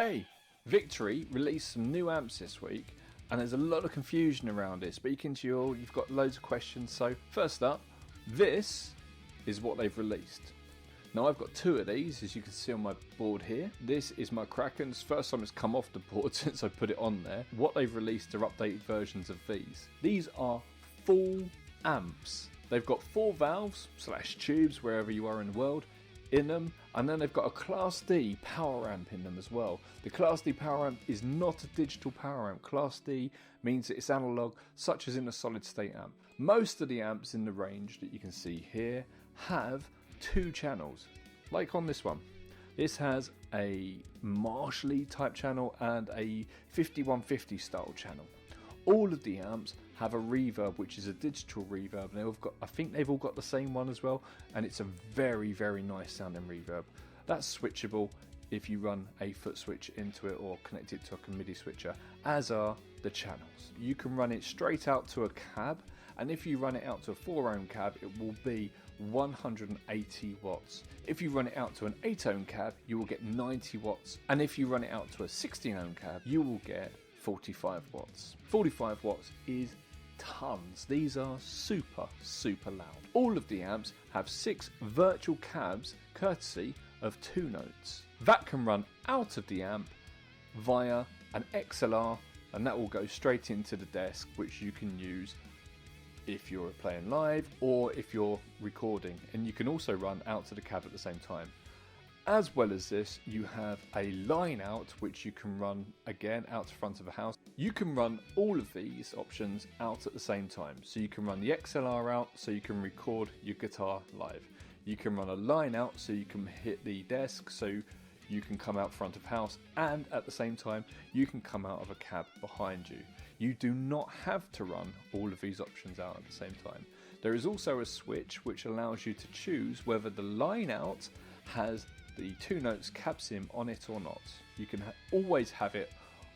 Hey, Victory released some new amps this week, and there's a lot of confusion around it. Speaking to you all, you've got loads of questions. So first up, this is what they've released. Now I've got two of these, as you can see on my board here. This is my Kraken's first time it's come off the board since I put it on there. What they've released are updated versions of these. These are full amps. They've got 4 valves / tubes, wherever you are in the world, in them, and then they've got a Class D power amp in them as well. The Class D power amp is not a digital power amp. Class D means that it's analog, such as in a solid state amp. Most of the amps in the range that you can see here have 2 channels, like on this one. This has a Marshall type channel and a 5150 style channel. All of the amps have a reverb, which is a digital reverb, and I think they've all got the same one as well, and it's a very, very nice sounding reverb. That's switchable if you run a foot switch into it or connect it to a MIDI switcher, as are the channels. You can run it straight out to a cab, and if you run it out to a 4-ohm cab, it will be 180 watts. If you run it out to an 8-ohm cab, you will get 90 watts, and if you run it out to a 16-ohm cab, you will get 45 watts. 45 watts is tons. These are super, super loud. All of the amps have 6 virtual cabs, courtesy of 2 notes. That can run out of the amp via an XLR, and that will go straight into the desk, which you can use if you're playing live or if you're recording, and you can also run out to the cab at the same time. As well as this, you have a line out, which you can run again out to front of a house. You can run all of these options out at the same time. So you can run the XLR out so you can record your guitar live. You can run a line out so you can hit the desk so you can come out front of house, and at the same time you can come out of a cab behind you. You do not have to run all of these options out at the same time. There is also a switch which allows you to choose whether the line out has the 2 notes cab sim on it or not. You can always have it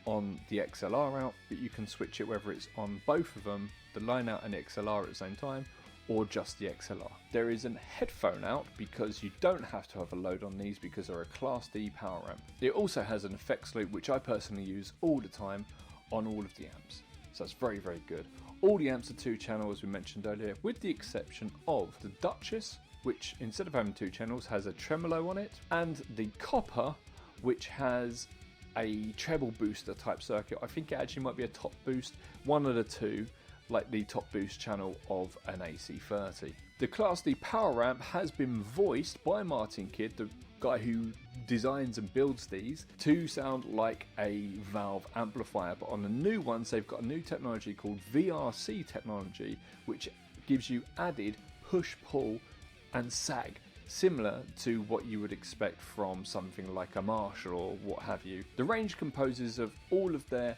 on the XLR out, but you can switch it whether it's on both of them, the line out and the XLR at the same time, or just the XLR. There is an headphone out because you don't have to have a load on these because they're a Class D power amp. It also has an effects loop, which I personally use all the time on all of the amps. So that's very, very good. All the amps are 2 channel, as we mentioned earlier, with the exception of the Duchess, which instead of having 2 channels has a tremolo on it, and the Copper, which has a treble booster type circuit. I think it actually might be a top boost, one of the 2, like the top boost channel of an AC30. The Class D power amp has been voiced by Martin Kidd, the guy who designs and builds these, to sound like a valve amplifier, but on the new ones they've got a new technology called VRC technology, which gives you added push-pull and sag, similar to what you would expect from something like a Marshall or what have you. The range composes of all of their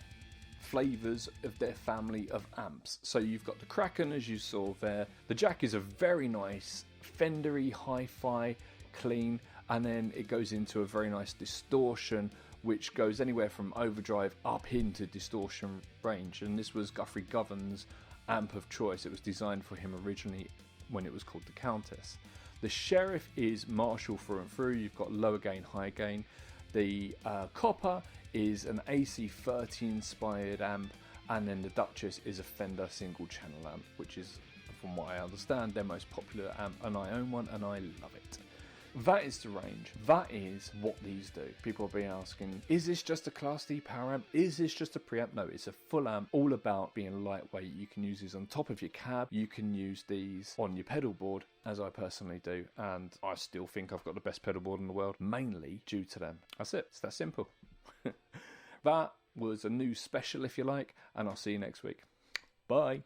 flavours of their family of amps. So you've got the Kraken, as you saw there. The jack is a very nice Fendery hi-fi clean, and then it goes into a very nice distortion, which goes anywhere from overdrive up into distortion range. And this was Guthrie Govan's amp of choice. It was designed for him originally when it was called the Countess. The Sheriff is Marshall through and through. You've got lower gain, high gain. The Copper is an AC30 inspired amp, and then the Duchess is a Fender single channel amp, which is, from what I understand, their most popular amp, and I own one and I love it. That is the range. That is what these do. People will be asking, is this just a Class D power amp? Is this just a preamp? No, it's a full amp, all about being lightweight. You can use these on top of your cab. You can use these on your pedal board, as I personally do. And I still think I've got the best pedal board in the world, mainly due to them. That's it. It's that simple. That was a new special, if you like, and I'll see you next week. Bye.